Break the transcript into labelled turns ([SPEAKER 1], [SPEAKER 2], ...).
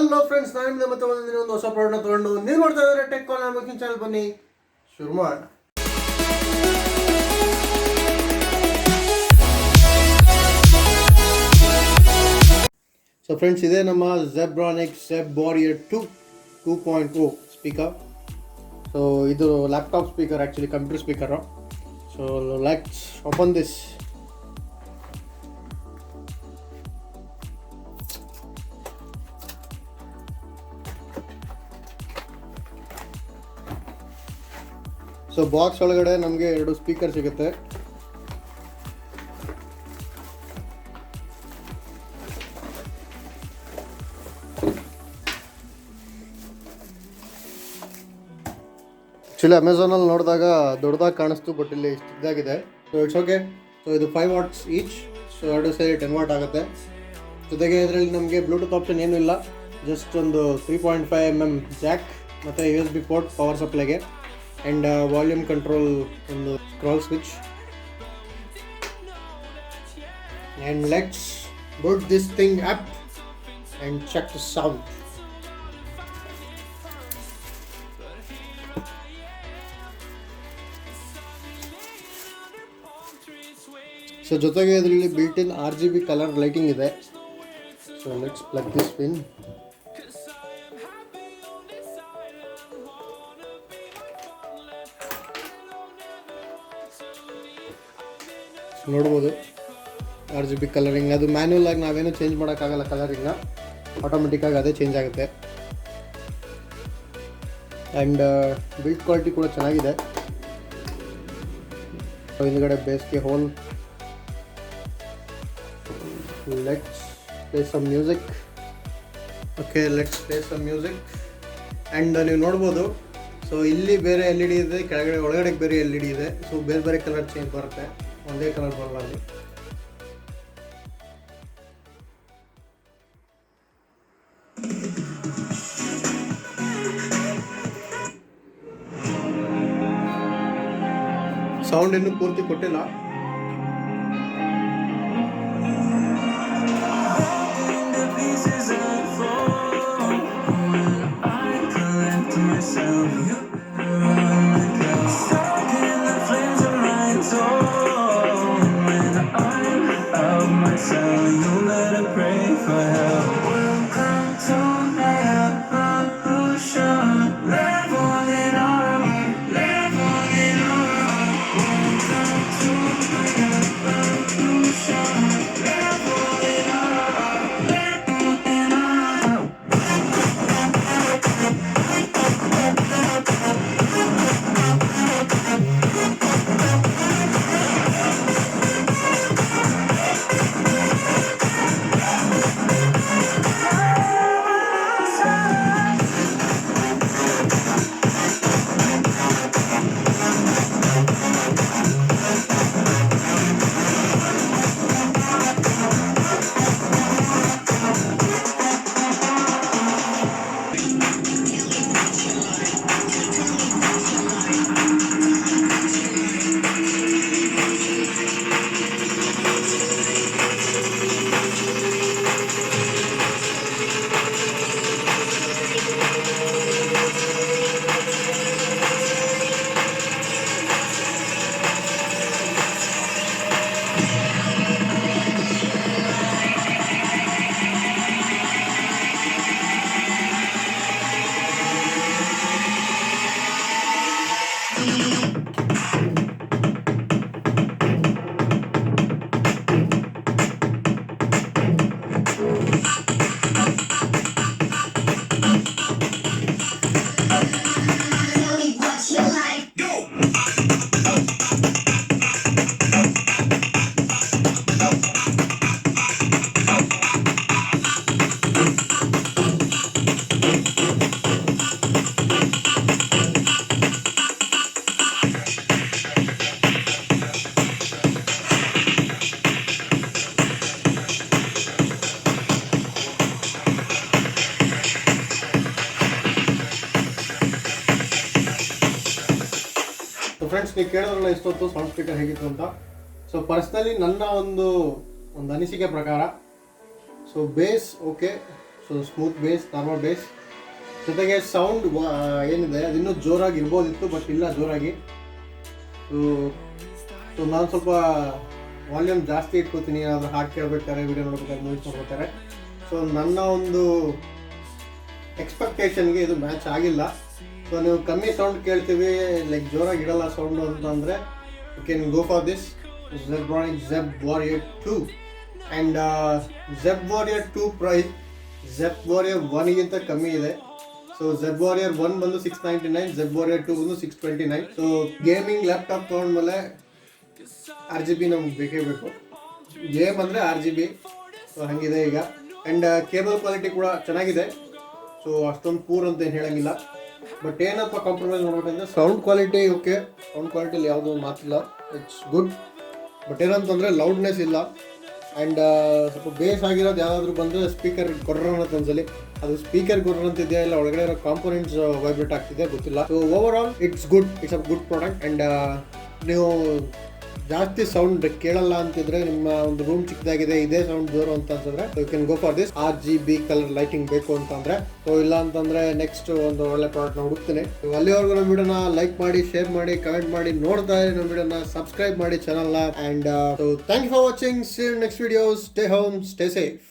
[SPEAKER 1] Hello friends, ನಾನು ಮತ್ತೆ ಒಂದು ಹೊಸ ಪ್ರಾಡಕ್ಟ್ ತಗೊಂಡು ನೀವು ನೋಡ್ತಾ ಇದ್ದಾರೆ ಟೆಕ್ ಕಾಲ್ ಮೇಕಿಂಗ್ ಚಾನಲ್. ಬನ್ನಿ ಶುರು ಮಾಡೋಣ. ಸೊ ಫ್ರೆಂಡ್ಸ್, ಇದೇ ನಮ್ಮ ZEBRONICS ZEB WORRIER II 2.0 speaker. So ಇದು laptop speaker, actually computer speaker. So let's open this. So box ಒಳಗಡೆ ನಮಗೆ 2 ಸ್ಪೀಕರ್ ಸಿಗುತ್ತೆ. ಆ್ಯಕ್ಚುಲಿ ಅಮೆಝಾನಲ್ಲಿ ನೋಡಿದಾಗ ದೊಡ್ಡದಾಗಿ ಕಾಣಿಸ್ತು, ಬಟ್ ಇಲ್ಲಿ ಇದಾಗಿದೆ. So it's okay. ಸೊ ಇದು 5 ವಾಟ್ಸ್ ಈಚ್. ಸೊ 2 ಸೇರಿ 10 ವಾಟ್ ಆಗುತ್ತೆ. ಜೊತೆಗೆ ಇದರಲ್ಲಿ ನಮಗೆ ಬ್ಲೂಟೂತ್ ಆಪ್ಷನ್ ಏನೂ ಇಲ್ಲ, ಜಸ್ಟ್ ಒಂದು 3.5 mm ಜಾಕ್ ಮತ್ತು USB ಪೋರ್ಟ್ ಪವರ್ ಸಪ್ಲೈಗೆ, and volume control on the scroll switch. And let's boot this thing up and check the sound. So ಜೊತೆಗೆ ಇದರಲ್ಲಿ built in RGB color lighting ಇದೆ. So let's plug this in. ನೋಡ್ಬೋದು RGB colouring. ಅದು manual ಆಗಿ ನಾವೇನು change ಮಾಡೋಕ್ಕಾಗಲ್ಲ ಕಲರಿಂಗ್ನ, ಆಟೋಮೆಟಿಕ್ಕಾಗಿ ಅದೇ ಚೇಂಜ್ ಆಗುತ್ತೆ. ಆ್ಯಂಡ್ ಬಿಲ್ಡ್ ಕ್ವಾಲಿಟಿ ಕೂಡ ಚೆನ್ನಾಗಿದೆ. ಹಿಂದ್ಗಡೆ ಬೇಸ್ಗೆ hole. Let's play some music. Okay, let's play some music. And ನೀವು ನೋಡ್ಬೋದು, ಸೊ ಇಲ್ಲಿ ಬೇರೆ LED ಇದೆ, ಕೆಳಗಡೆ ಒಳಗಡೆ ಬೇರೆ LED ಇದೆ. ಸೊ ಬೇರೆ ಬೇರೆ ಕಲರ್ ಚೇಂಜ್ ಬರುತ್ತೆ, ಒಂದೇ ಕಲರ್ ಬರಲ್ಲ ಅಲ್ಲಿ. ಸೌಂಡ್ ಇನ್ನೂ ಪೂರ್ತಿ ಕೊಟ್ಟಿಲ್ಲ. ಫ್ರೆಂಡ್ಸ್, ನೀವು ಕೇಳಿದ್ರಲ್ಲ ಇಷ್ಟೊತ್ತು ಸೌಂಡ್ ಸ್ಪೀಕರ್ ಹೇಗಿತ್ತು ಅಂತ. ಸೊ ಪರ್ಸ್ನಲಿ ನನ್ನ ಒಂದು ಅನಿಸಿಕೆ ಪ್ರಕಾರ, so base okay, so so smooth base, normal base, ಜೊತೆಗೆ ಸೌಂಡ್ ಏನಿದೆ ಅದಿನ್ನೂ ಜೋರಾಗಿ ಇರ್ಬೋದಿತ್ತು, ಬಟ್ ಇಲ್ಲ ಜೋರಾಗಿ. ಸೊ ನಾನು ಸ್ವಲ್ಪ ವಾಲ್ಯೂಮ್ ಜಾಸ್ತಿ ಇಟ್ಕೋತೀನಿ ಏನಾದರೂ ಹಾಡು ಕೇಳಬೇಕಾದ್ರೆ, ವಿಡಿಯೋ ನೋಡ್ಬೇಕಾದ್ರೆ, ಮೂವೀಸ್ ನೋಡ್ಬೇಕಾದ್ರೆ. ಸೊ ನನ್ನ ಒಂದು ಎಕ್ಸ್ಪೆಕ್ಟೇಷನ್ಗೆ ಇದು ಮ್ಯಾಚ್ ಆಗಿಲ್ಲ. ಸೊ ನೀವು ಕಮ್ಮಿ ಸೌಂಡ್ ಕೇಳ್ತೀವಿ, ಲೈಕ್ ಜೋರಾಗಿ ಇಡಲ್ಲ ಸೌಂಡು ಅಂತಂದರೆ you can go for this ZEBRONICS ZEB WORRIER II. And ZEB WORRIER II price ZEB WORRIER 1ಗಿಂತ ಕಮ್ಮಿ ಇದೆ. ಸೊ ZEB WORRIER 1 ಬಂದು $699, ZEB WORRIER 2 ಬಂದು $629. ಸೊ ಗೇಮಿಂಗ್ ಲ್ಯಾಪ್ಟಾಪ್ ತೊಗೊಂಡ್ಮೇಲೆ RGB ನಮ್ಗೆ ಬೇಕೇ ಬೇಕು. ಗೇಮ್ ಅಂದರೆ RGB. ಸೊ ಹಾಗಿದೆ ಈಗ. ಆ್ಯಂಡ್ ಕೇಬಲ್ ಕ್ವಾಲಿಟಿ ಕೂಡ ಚೆನ್ನಾಗಿದೆ. ಸೊ ಅಷ್ಟೊಂದು ಪೂರ್ ಅಂತ ಏನು ಹೇಳೋಂಗಿಲ್ಲ. ಬಟ್ ಏನಪ್ಪ ಕಾಂಪ್ರಮೈಸ್ ಮಾಡ್ಬೇಕಂದ್ರೆ ಸೌಂಡ್ ಕ್ವಾಲಿಟಿ ಓಕೆ, ಸೌಂಡ್ ಕ್ವಾಲಿಟಿಲಿ ಯಾವುದೂ ಮಾತಿಲ್ಲ, ಇಟ್ಸ್ ಗುಡ್. ಬಟ್ ಏನಂತಂದರೆ ಲೌಡ್ನೆಸ್ ಇಲ್ಲ. ಆ್ಯಂಡ್ ಸ್ವಲ್ಪ ಬೇಸ್ ಆಗಿರೋದು ಯಾವುದಾದ್ರೂ ಬಂದರೆ ಸ್ಪೀಕರ್ ಕೊರ್ರನ್ ಅಂತ ಒಂದ್ಸಲಿ, ಅದು ಸ್ಪೀಕರ್ ಕೊರ್ರನ್ ಅಂತ ಇದೆಯಾ ಇಲ್ಲ ಒಳಗಡೆ ಇರೋ ಕಾಂಪೋನೆಂಟ್ಸ್ ವೈಬ್ರೇಟ್ ಆಗ್ತಿದೆ ಗೊತ್ತಿಲ್ಲ. So over all it's good, it's a good product. And ನೀವು ಜಾಸ್ತಿ ಸೌಂಡ್ ಕೇಳಲ್ಲ ಅಂತಿದ್ರೆ, ನಿಮ್ಮ ಒಂದು ರೂಮ್ ಚಿಕ್ಕದಾಗಿದೆ, ಇದೇ ಸೌಂಡ್ ಜೋರು ಅಂತ ಅನ್ಸಿದ್ರೆ you can go for this. RGB colour lighting ಬೇಕು ಅಂತಂದ್ರೆ. ಸೊ ಇಲ್ಲ ಅಂತಂದ್ರೆ ನೆಕ್ಸ್ಟ್ ಒಂದು ಒಳ್ಳೆ ಪ್ರಾಡಕ್ಟ್ನ ಹುಡುಕ್ತೀನಿ. ಅಲ್ಲಿವರೆಗೂ ನಮ್ಮ ವಿಡಿಯೋನ ಲೈಕ್ ಮಾಡಿ, ಶೇರ್ ಮಾಡಿ, ಕಮೆಂಟ್ ಮಾಡಿ, ನೋಡ್ತಾ ಇರಿ ನಮ್ಮ ವಿಡಿಯೋನ, ಸಬ್ಸ್ಕ್ರೈಬ್ ಮಾಡಿ ಚಾನಲ್ನ. And so thank you for watching. See you next videos. Stay home, stay safe.